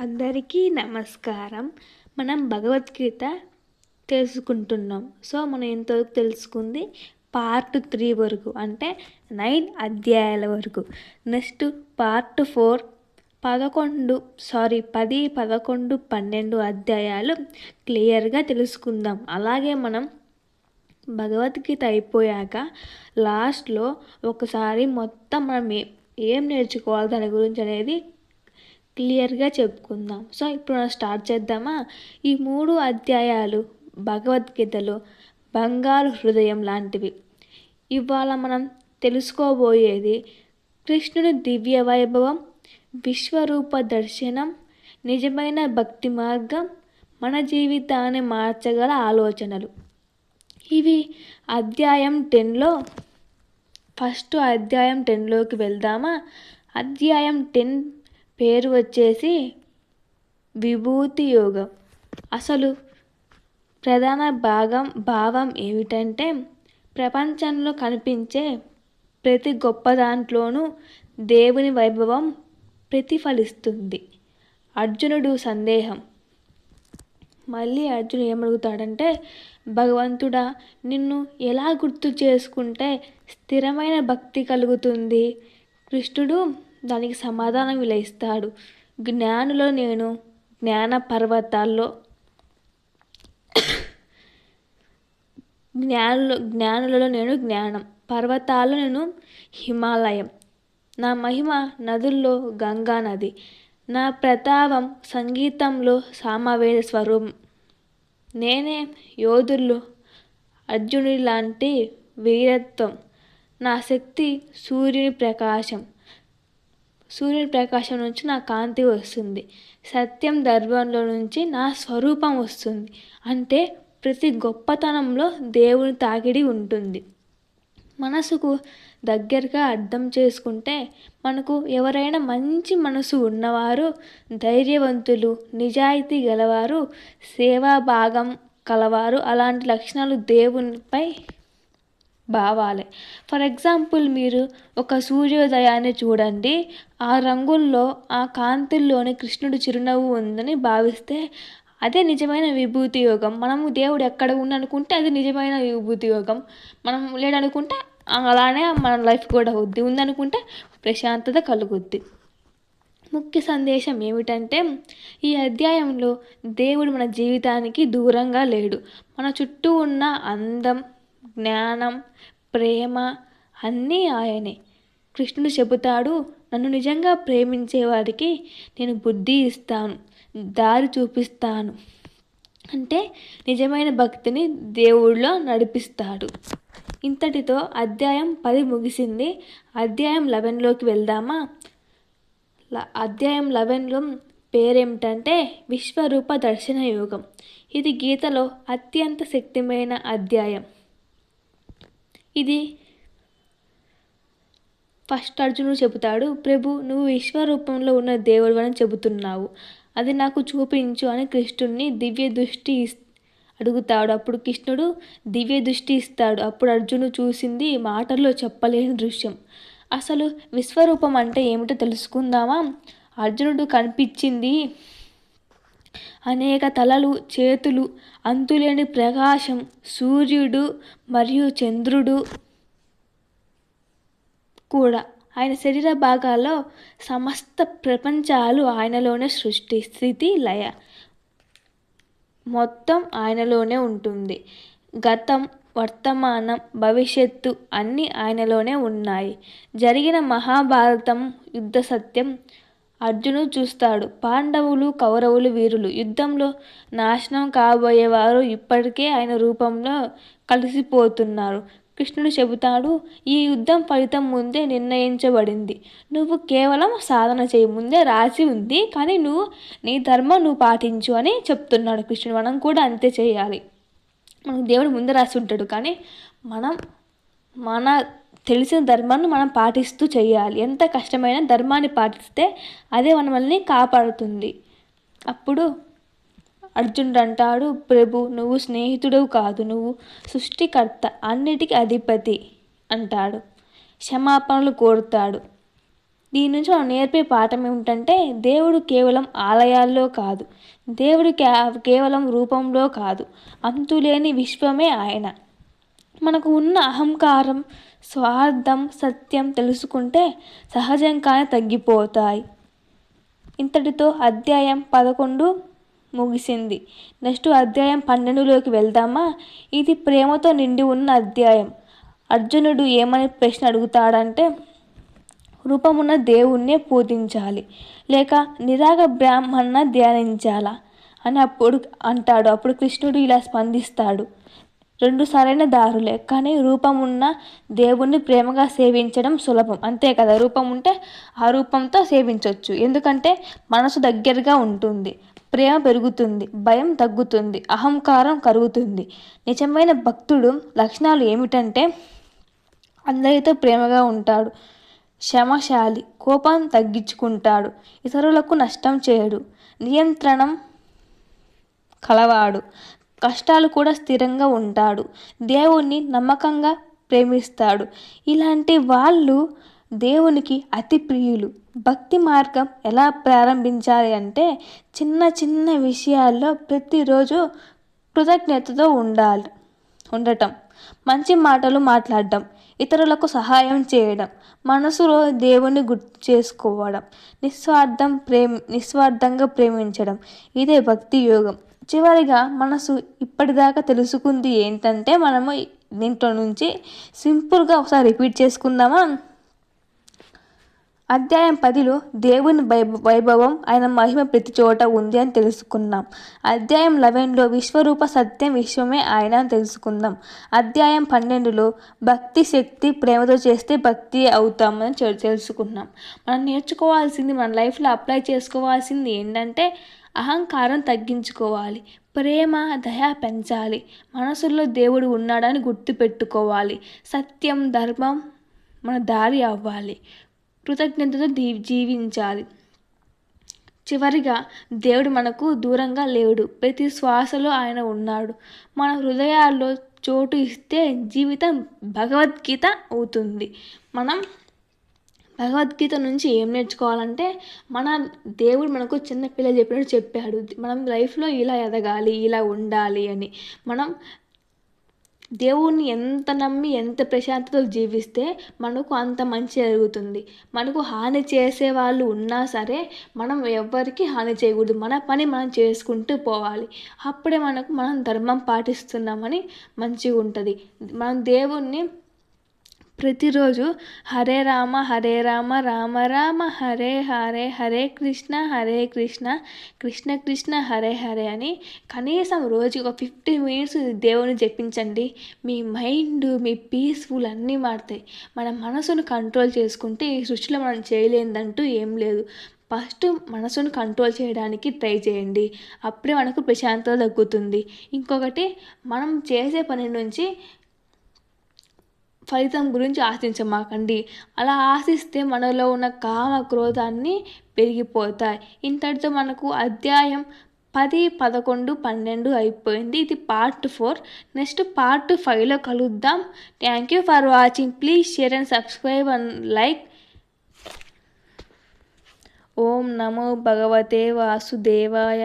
అందరికీ నమస్కారం. మనం భగవద్గీత తెలుసుకుంటున్నాం. సో, మనం ఇంతవరకు తెలుసుకుంది పార్ట్ 3 వరకు, అంటే 9 అధ్యాయాల వరకు. నెక్స్ట్ పార్ట్ 4 10, 11, 12 అధ్యాయాలు క్లియర్గా తెలుసుకుందాం. అలాగే మనం భగవద్గీత అయిపోయాక లాస్ట్లో ఒకసారి మొత్తం మనం ఏం నేర్చుకోవాలి దాని గురించి అనేది క్లియర్గా చెప్పుకుందాం. సో ఇప్పుడు మనం స్టార్ట్ చేద్దామా? ఈ 3 అధ్యాయాలు భగవద్గీతలో బంగారు హృదయం లాంటివి. ఇవాళ మనం తెలుసుకోబోయేది కృష్ణుని దివ్య వైభవం, విశ్వరూప దర్శనం, నిజమైన భక్తి మార్గం, మన జీవితాన్ని మార్చగల ఆలోచనలు. ఇవి అధ్యాయం 10లో ఫస్ట్ అధ్యాయం 10లోకి వెళ్దామా? అధ్యాయం 10 పేరు వచ్చేసి విభూతి యోగం. అసలు ప్రధాన భావం ఏమిటంటే ప్రపంచంలో కనిపించే ప్రతి గొప్ప దాంట్లోనూ దేవుని వైభవం ప్రతిఫలిస్తుంది. అర్జునుడు సందేహం. మళ్ళీ అర్జునుడు ఏమడుగుతాడంటే, భగవంతుడా, నిన్ను ఎలా గుర్తు చేసుకుంటే స్థిరమైన భక్తి కలుగుతుంది? కృష్ణుడు దానికి సమాధానం ఇలా ఇస్తాడు. జ్ఞానులో నేను జ్ఞాన పర్వతాల్లో జ్ఞానులలో నేను జ్ఞానం, పర్వతాల్లో నేను హిమాలయం, నా మహిమ నదుల్లో గంగా నది, నా ప్రతాపం సంగీతంలో సామవేద స్వరూపం, నేనే యోధుల్లో అర్జునుడి లాంటి వీరత్వం, నా శక్తి సూర్యుని ప్రకాశం నుంచి నా కాంతి వస్తుంది, సత్యం దర్భంలో నుంచి నా స్వరూపం వస్తుంది. అంటే ప్రతి గొప్పతనంలో దేవుని తాకిడి ఉంటుంది. మనసుకు దగ్గరగా అర్థం చేసుకుంటే మనకు ఎవరైనా మంచి మనసు ఉన్నవారు, ధైర్యవంతులు, నిజాయితీ గలవారు, సేవాభాగం కలవారు, అలాంటి లక్షణాలు దేవునిపై భావాలే. ఫర్ ఎగ్జాంపుల్, మీరు ఒక సూర్యోదయాన్ని చూడండి. ఆ రంగుల్లో, ఆ కాంతుల్లోని కృష్ణుడు చిరునవ్వు ఉందని భావిస్తే అదే నిజమైన విభూతి యోగం. మనము దేవుడు ఎక్కడ ఉందనుకుంటే అది నిజమైన విభూతి యోగం. మనం లేడనుకుంటే అలానే మన లైఫ్ కూడా ఉందనుకుంటే ప్రశాంతత కలుగుద్ది. ముఖ్య సందేశం ఏమిటంటే, ఈ అధ్యాయంలో దేవుడు మన జీవితానికి దూరంగా లేడు. మన చుట్టూ ఉన్న అందం, జ్ఞానం, ప్రేమ అన్నీ ఆయనే. కృష్ణుడు చెబుతాడు, నన్ను నిజంగా ప్రేమించేవాడికి నేను బుద్ధి ఇస్తాను, దారి చూపిస్తాను. అంటే నిజమైన భక్తిని దేవుడిలో నడిపిస్తాడు. ఇంతటితో అధ్యాయం 10 ముగిసింది. అధ్యాయం 11లోకి వెళ్దామా? అధ్యాయం 11లో పేరేమిటంటే విశ్వరూప దర్శన యోగం. ఇది గీతలో అత్యంత శక్తిమైన అధ్యాయం. ఇది ఫస్ట్ అర్జునుడు చెబుతాడు, ప్రభు, నువ్వు విశ్వరూపంలో ఉన్న దేవుడు అని చెబుతున్నావు, అది నాకు చూపించు అని కృష్ణుడిని దివ్య దృష్టి అడుగుతాడు. అప్పుడు కృష్ణుడు దివ్య దృష్టి ఇస్తాడు. అప్పుడు అర్జునుడు చూసింది మాటల్లో చెప్పలేని దృశ్యం. అసలు విశ్వరూపం అంటే ఏమిటో తెలుసుకుందామా? అర్జునుడు కనిపించింది అనేక తలలు, చేతులు, అంతులేని ప్రకాశం, సూర్యుడు మరియు చంద్రుడు కూడా. ఆయన శరీర భాగాల్లో సమస్త ప్రపంచాలు ఆయనలోనే సృష్టి, స్థితి, లయ మొత్తం ఆయనలోనే ఉంటుంది. గతం, వర్తమానం, భవిష్యత్తు అన్నీ ఆయనలోనే ఉన్నాయి. జరిగిన మహాభారతం యుద్ధ సత్యం అర్జునుడు చూస్తాడు. పాండవులు, కౌరవులు వీరులు. యుద్ధంలో నాశనం కాబోయేవారు ఇప్పటికే ఆయన రూపంలో కలిసిపోతున్నారు. కృష్ణుడు చెబుతాడు, ఈ యుద్ధం ఫలితం ముందే నిర్ణయించబడింది. నువ్వు కేవలం సాధన చేయి, ముందే రాసి ఉంది, కానీ నీ ధర్మం నువ్వు పాటించు అని చెప్తున్నాడు కృష్ణుడు. మనం కూడా అంతే చేయాలి. మనకు దేవుడు ముందే రాసి ఉంటాడు, కానీ మన తెలిసిన ధర్మాన్ని మనం పాటిస్తూ చేయాలి. ఎంత కష్టమైన ధర్మాన్ని పాటిస్తే అదే మనల్ని కాపాడుతుంది. అప్పుడు అర్జునుడు అంటాడు, ప్రభు, నువ్వు స్నేహితుడు కాదు, నువ్వు సృష్టికర్త, అన్నిటికీ అధిపతి అంటాడు. క్షమాపణలు కోరుతాడు. దీని నుంచి మనం నేర్పే పాఠం ఏమిటంటే దేవుడు కేవలం ఆలయాల్లో కాదు, దేవుడు కేవలం రూపంలో కాదు, అంతులేని విశ్వమే ఆయన. మనకు ఉన్న అహంకారం, స్వార్థం, సత్యం తెలుసుకుంటే సహజంగానే తగ్గిపోతాయి. ఇంతటితో అధ్యాయం 11 ముగిసింది. నెక్స్ట్ అధ్యాయం 12లోకి వెళ్దామా? ఇది ప్రేమతో నిండి ఉన్న అధ్యాయం. అర్జునుడు ఏమని ప్రశ్న అడుగుతాడంటే, రూపమున్న దేవుణ్ణే పూజించాలి లేక నిరాగ బ్రాహ్మణ ధ్యానించాలా అని అప్పుడు అంటాడు. అప్పుడు కృష్ణుడు ఇలా స్పందిస్తాడు, రెండు సరైన దారులే, కానీ రూపమున్న దేవుణ్ణి ప్రేమగా సేవించడం సులభం. అంతే కదా, రూపం ఉంటే ఆ రూపంతో సేవించవచ్చు. ఎందుకంటే మనసు దగ్గరగా ఉంటుంది, ప్రేమ పెరుగుతుంది, భయం తగ్గుతుంది, అహంకారం కరుగుతుంది. నిజమైన భక్తుడు లక్షణాలు ఏమిటంటే అందరితో ప్రేమగా ఉంటాడు, క్షమశాలి, కోపం తగ్గించుకుంటాడు, ఇతరులకు నష్టం చేయడు, నియంత్రణం కలవాడు, కష్టాలు కూడా స్థిరంగా ఉంటాడు, దేవుణ్ణి నమ్మకంగా ప్రేమిస్తాడు. ఇలాంటి వాళ్ళు దేవునికి అతి ప్రియులు. భక్తి మార్గం ఎలా ప్రారంభించాలి అంటే చిన్న చిన్న విషయాల్లో ప్రతిరోజు కృతజ్ఞతతో ఉండటం, మంచి మాటలు మాట్లాడడం, ఇతరులకు సహాయం చేయడం, మనసులో దేవుణ్ణి గుర్తు చేసుకోవడం, నిస్వార్థంగా ప్రేమించడం, ఇదే భక్తి యోగం. చివరిగా మనసు ఇప్పటిదాకా తెలుసుకుంది ఏంటంటే మనము దీంట్లో నుంచి సింపుల్గా ఒకసారి రిపీట్ చేసుకుందామా? అధ్యాయం 10లో దేవుని వైభవం, ఆయన మహిమ ప్రతి చోట ఉంది అని తెలుసుకున్నాం. అధ్యాయం 11లో విశ్వరూప సత్యం, విశ్వమే ఆయన అని తెలుసుకుందాం. అధ్యాయం 12లో భక్తి శక్తి, ప్రేమతో చేస్తే భక్తి అవుతామని తెలుసుకున్నాం. మనం నేర్చుకోవాల్సింది, మన లైఫ్లో అప్లై చేసుకోవాల్సింది ఏంటంటే అహంకారం తగ్గించుకోవాలి, ప్రేమ దయ పెంచాలి, మనసులో దేవుడు ఉన్నాడని గుర్తుపెట్టుకోవాలి, సత్యం ధర్మం మన దారి అవ్వాలి, కృతజ్ఞతతో జీవించాలి. చివరిగా దేవుడు మనకు దూరంగా లేడు, ప్రతి శ్వాసలో ఆయన ఉన్నాడు. మన హృదయాల్లో చోటు ఇస్తే జీవితం భగవద్గీత అవుతుంది. మనం భగవద్గీత నుంచి ఏం నేర్చుకోవాలంటే మన దేవుడు మనకు చిన్న పిల్లలు చెప్పినట్టు చెప్పాడు, మనం లైఫ్లో ఇలా ఎదగాలి, ఇలా ఉండాలి అని. మనం దేవుణ్ణి ఎంత నమ్మి ఎంత ప్రశాంతతతో జీవిస్తే మనకు అంత మంచి జరుగుతుంది. మనకు హాని చేసే వాళ్ళు ఉన్నా సరే మనం ఎవ్వరికి హాని చేయకూడదు, మన పని మనం చేసుకుంటూ పోవాలి. అప్పుడే మనం ధర్మం పాటిస్తున్నామని మంచిగా ఉంటుంది. మనం దేవుణ్ణి ప్రతిరోజు హరే రామ రామ రామ హరే హరే, హరే కృష్ణ కృష్ణ కృష్ణ హరే హరే అని కనీసం రోజుకి ఒక 15 minutes దేవుని జపించండి. మీ మైండ్, మీ పీస్ఫుల్ అన్నీ మారుతాయి. మన మనసును కంట్రోల్ చేసుకుంటే ఈ సృష్టిలో మనం చేయలేదంటూ ఏం లేదు. ఫస్ట్ మనసును కంట్రోల్ చేయడానికి ట్రై చేయండి, అప్పుడే మనకు ప్రశాంతత తగ్గుతుంది. ఇంకొకటి, మనం చేసే పని నుంచి ఫలితం గురించి ఆశించమాకండి. అలా ఆశిస్తే మనలో ఉన్న కామ క్రోధాన్ని పెరిగిపోతాయి. ఇంతటితో మనకు అధ్యాయం 10, 11, 12 అయిపోయింది. ఇది పార్ట్ 4. నెక్స్ట్ పార్ట్ 5లో కలుద్దాం. Thank you for watching. Please share and subscribe and like. ఓం నమో భగవతే వాసుదేవాయ.